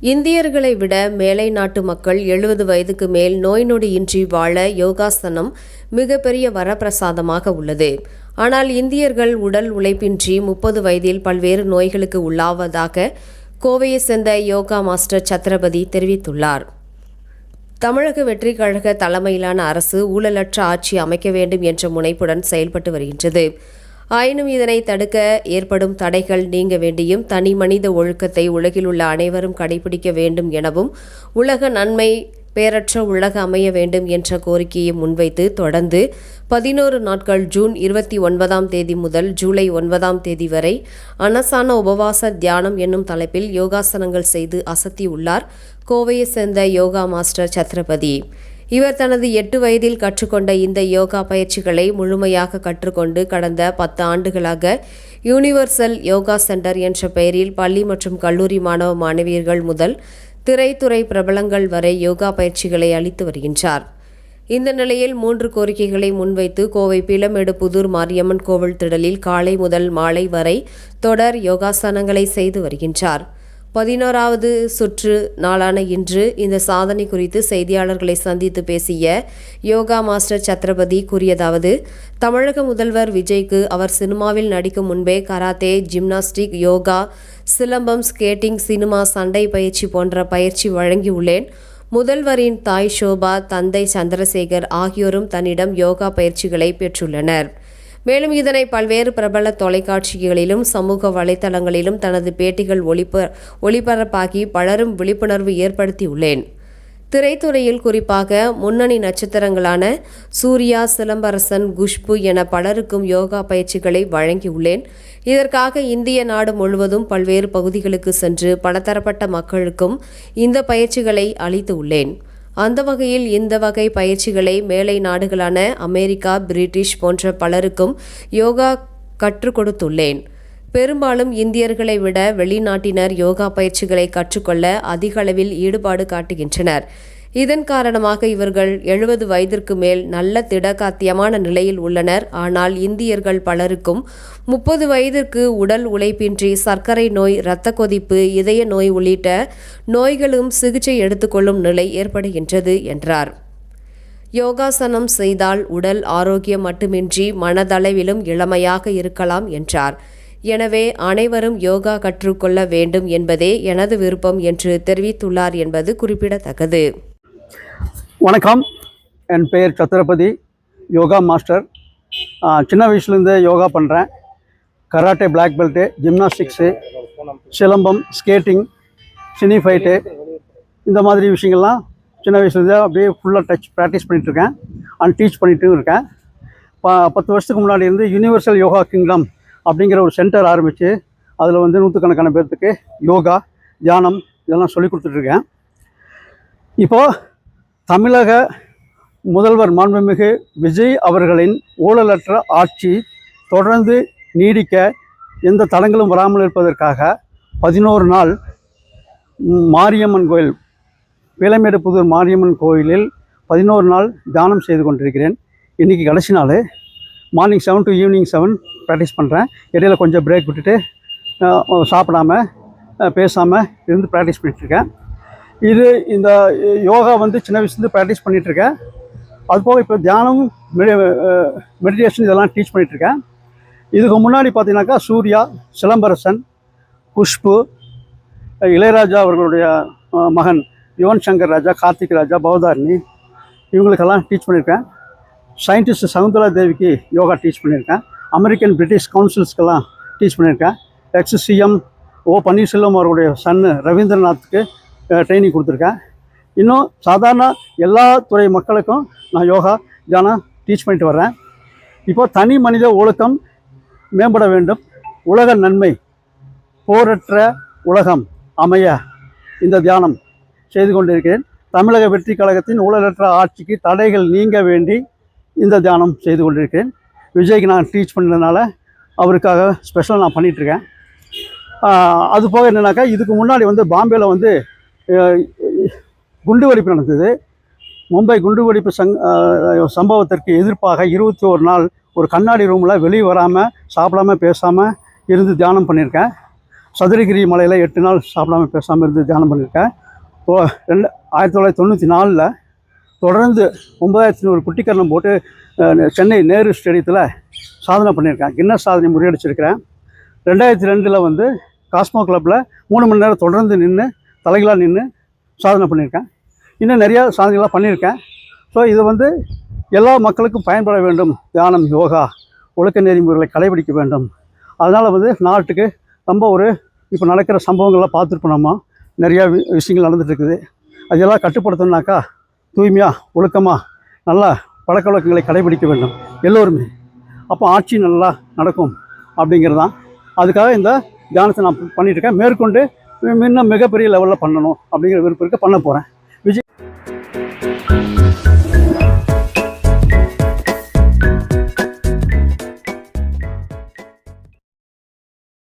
இந்தியர்களை விட மேலை நாட்டு மக்கள் 70 வயதுக்கு மேல் நோய் நொடியின்றி வாழ யோகாசனம் மிகப்பெரிய வரப்பிரசாதமாக உள்ளது. ஆனால் இந்தியர்கள் உடல் உழைப்பின்றி 30 வயதில் பல்வேறு நோய்களுக்கு உள்ளாவதாக கோவையை சேர்ந்த யோகா மாஸ்டர் சத்ரபதி தெரிவித்துள்ளார். தமிழக வெற்றிக் கழக தலைமையிலான அரசு ஊழலற்ற ஆட்சி அமைக்க வேண்டும் என்ற முனைப்புடன் செயல்பட்டு வருகின்றது. ஆயினும் இதனை தடுக்க ஏற்படும் தடைகள் நீங்க வேண்டியும் தனி மனித ஒழுக்கத்தை உலகில் உள்ள அனைவரும் கடைபிடிக்க வேண்டும் எனவும் உலக நன்மை பேரற்ற உலக அமைய வேண்டும் என்ற கோரிக்கையை முன்வைத்து தொடர்ந்து 11 நாட்கள் ஜூன் 29ஆம் தேதி முதல் ஜூலை 9ஆம் தேதி வரை அனசான உபவாச தியானம் என்னும் தலைப்பில் யோகாசனங்கள் செய்து அசத்தியுள்ளார் கோவையை சேர்ந்த யோகா மாஸ்டர் சத்ரபதி. இவர் தனது 8 வயதில் கற்றுக்கொண்ட இந்த யோகா பயிற்சிகளை முழுமையாக கற்றுக்கொண்டு கடந்த 10 ஆண்டுகளாக யூனிவர்சல் யோகா சென்டர் என்ற பெயரில் பள்ளி மற்றும் கல்லூரி மாணவ மாணவியர்கள் முதல் திரைத்துறை பிரபலங்கள் வரை யோகா பயிற்சிகளை அளித்து வருகின்றார். இந்த நிலையில் 3 கோரிக்கைகளை முன்வைத்து கோவை பீளமேடு புதூர் மாரியம்மன் கோவில் திடலில் காலை முதல் மாலை வரை தொடர் யோகாசனங்களை செய்து வருகின்றார். 11வது சுற்று நாளான இன்று இந்த சாதனை குறித்து செய்தியாளர்களை சந்தித்து பேசிய யோகா மாஸ்டர் சத்ரபதி கூறியதாவது: தமிழக முதல்வர் விஜய்க்கு அவர் சினிமாவில் நடிக்கும் முன்பே karate, gymnastic, yoga, silambam, skating, cinema, சண்டை பயிற்சி போன்ற பயிற்சி வழங்கியுள்ளேன். முதல்வரின் தாய் ஷோபா, தந்தை சந்திரசேகர் ஆகியோரும் தன்னிடம் யோகா பயிற்சிகளை பெற்றுள்ளனர். மேலும் இதனை பல்வேறு பிரபல தொலைக்காட்சிகளிலும் சமூக வலைதளங்களிலும் தனது பேட்டிகள் ஒளிபரப்பாகி பலரும் விழிப்புணர்வு ஏற்படுத்தியுள்ளேன். திரைத்துறையில் குறிப்பாக முன்னணி நட்சத்திரங்களான சூர்யா, சிலம்பரசன், குஷ்பு என பலருக்கும் யோகா பயிற்சிகளை வழங்கியுள்ளேன். இதற்காக இந்திய நாடு முழுவதும் பல்வேறு பகுதிகளுக்கு சென்று பலதரப்பட்ட மக்களுக்கும் இந்த பயிற்சிகளை அளித்து உள்ளேன். அந்த வகையில் இந்த வகை பயிற்சிகளை மேலை நாடுகளான அமெரிக்கா, பிரிட்டிஷ் போன்ற பலருக்கும் யோகா கற்றுக் கொடுத்துள்ளேன். பெரும்பாலும் இந்தியர்களை விட வெளிநாட்டினர் யோகா பயிற்சிகளை கற்றுக்கொள்ள அதிக அளவில் ஈடுபாடு காட்டுகின்றனர். இதன் காரணமாக இவர்கள் 70 வயதிற்கு மேல் நல்ல திடகாத்தியமான நிலையில் உள்ளனர். ஆனால் இந்தியர்கள் பலருக்கும் 30 வயதிற்கு உடல் உழைப்பின்றி சர்க்கரை நோய், இரத்த கொதிப்பு, இதய நோய் உள்ளிட்ட நோய்களும் சிகிச்சை எடுத்துக்கொள்ளும் நிலை ஏற்படுகின்றது என்றார். யோகாசனம் செய்தால் உடல் ஆரோக்கியம் மட்டுமின்றி மனதளவிலும் இளமையாக இருக்கலாம் என்றார். எனவே அனைவரும் யோகா கற்றுக்கொள்ள வேண்டும் என்பதே எனது விருப்பம் என்று தெரிவித்துள்ளார் என்பது குறிப்பிடத்தக்கது. வணக்கம், என் பெயர் சத்ரபதி, யோகா மாஸ்டர். சின்ன வயசுலேருந்து யோகா பண்ணுறேன். Karate black belt, ஜிம்னாஸ்டிக்ஸு, silambam, skating, cine fight, இந்த மாதிரி விஷயங்கள்லாம் சின்ன வயசுலேருந்து அப்படியே ஃபுல்லாக ப்ராக்டிஸ் பண்ணிகிட்ருக்கேன் அண்ட் டீச் பண்ணிகிட்டும் இருக்கேன். 10 வருஷத்துக்கு முன்னாடி இருந்து யூனிவர்சல் யோகா கிங்டம் அப்படிங்கிற ஒரு சென்டர் ஆரம்பித்து அதில் வந்து 100கணக்கான பேர்த்துக்கு யோகா, தியானம் இதெல்லாம் சொல்லி கொடுத்துட்ருக்கேன். இப்போது தமிழக முதல்வர் மாண்புமிகு விஜய் அவர்களின் ஊழலற்ற ஆட்சி தொடர்ந்து நீடிக்க எந்த தடங்களும் வராமல் இருப்பதற்காக 11 நாள் மாரியம்மன் கோயில், பீளமேடு புதூர் மாரியம்மன் கோயிலில் 11 நாள் தியானம் செய்து கொண்டிருக்கிறேன். இன்றைக்கி கடைசி நாள். மார்னிங் 7 to ஈவினிங் 7 ப்ராக்டிஸ் பண்ணுறேன். இடையில கொஞ்சம் பிரேக் விட்டுட்டு சாப்பிடாமல் பேசாமல் இருந்து ப்ராக்டிஸ் பண்ணிகிட்ருக்கேன். இந்த யோகா வந்து சின்ன வயசுலேருந்து ப்ராக்டிஸ் பண்ணிகிட்ருக்கேன். அதுபோக இப்போ தியானம், மெடிடேஷன் இதெல்லாம் டீச் பண்ணிகிட்ருக்கேன். இதுக்கு முன்னாடி பார்த்தீங்கன்னாக்கா சூர்யா, சிலம்பரசன், குஷ்பு, இளையராஜா அவர்களுடைய மகன் யுவன் சங்கர் ராஜா, கார்த்திக் ராஜா, பவதாரணி இவங்களுக்கெல்லாம் டீச் பண்ணியிருக்கேன். சயின்டிஸ்ட் சகுந்தலா தேவிக்கு யோகா டீச் பண்ணியிருக்கேன். அமெரிக்கன் பிரிட்டிஷ் கவுன்சில்ஸ்க்கெல்லாம் டீச் பண்ணியிருக்கேன். எக்ஸ்-சிஎம் பன்னீர்செல்வம் அவர்களுடைய சன்னு ரவீந்திரநாத்துக்கு ட்ரைனிங் கொடுத்துருக்கேன். இன்னும் சாதாரண எல்லா துறை மக்களுக்கும் நான் யோகா தியானம் டீச் பண்ணிட்டு வர்றேன். இப்போது தனி மனித ஒழுக்கம் மேம்பட வேண்டும், உலக நன்மை, போரற்ற உலகம் அமைய இந்த தியானம் செய்து கொண்டிருக்கிறேன். தமிழக வெற்றி கழகத்தின் ஊழலற்ற ஆட்சிக்கு தடைகள் நீங்க வேண்டி இந்த தியானம் செய்து கொண்டிருக்கிறேன். விஜய்க்கு நான் டீச் பண்ணதுனால அவருக்காக ஸ்பெஷலாக நான் பண்ணிகிட்ருக்கேன். அது போக என்னென்னாக்கா இதுக்கு முன்னாடி வந்து பாம்பேயில் வந்து குண்டுவெடிப்பு நடந்தது. மும்பை குண்டுவெடிப்பு சம்பவத்திற்கு எதிர்ப்பாக 21 நாள் ஒரு கண்ணாடி ரூமில் வெளியே வராமல், சாப்பிடாமல், பேசாமல் இருந்து தியானம் பண்ணியிருக்கேன். சதுரகிரி மலையில் 8 நாள் சாப்பிடாம பேசாமல் இருந்து தியானம் பண்ணியிருக்கேன். 1994 தொடர்ந்து 9100 குட்டிக்கரணம் போட்டு சென்னை நேரு ஸ்டேடியத்தில் சாதனை பண்ணியிருக்கேன். கின்னஸ் சாதனை முறியடிச்சிருக்கிறேன். 2002 வந்து காஸ்மோ கிளப்பில் 3 மணி நேரம் தொடர்ந்து நின்று தலைகளாக நின்று சாதனை பண்ணியிருக்கேன். இன்னும் நிறையா சாதனைகளாக பண்ணியிருக்கேன். ஸோ இது வந்து எல்லா மக்களுக்கும் பயன்பட வேண்டும். தியானம், யோகா, ஒழுக்க நெறிமுறைகளை கடைபிடிக்க வேண்டும். அதனால் வந்து நாட்டுக்கு ரொம்ப இப்போ நடக்கிற சம்பவங்கள்லாம் பார்த்துருப்போம். நம்ம நிறையா விஷயங்கள் நடந்துகிட்டு இருக்குது. அதெல்லாம் கட்டுப்படுத்தணுனாக்கா தூய்மையாக, ஒழுக்கமாக, நல்லா பழக்க வழக்கங்களை கடைபிடிக்க வேண்டும் எல்லோருமே. அப்போ ஆட்சி நல்லா நடக்கும் அப்படிங்கிறது தான். அதுக்காக இந்த தியானத்தை நான் பண்ணிகிட்ருக்கேன். மேற்கொண்டு இன்னும் மிகப்பெரிய லெவலில் பண்ணணும் அப்படிங்கிற விருப்பம் இருக்க பண்ண போகிறேன்.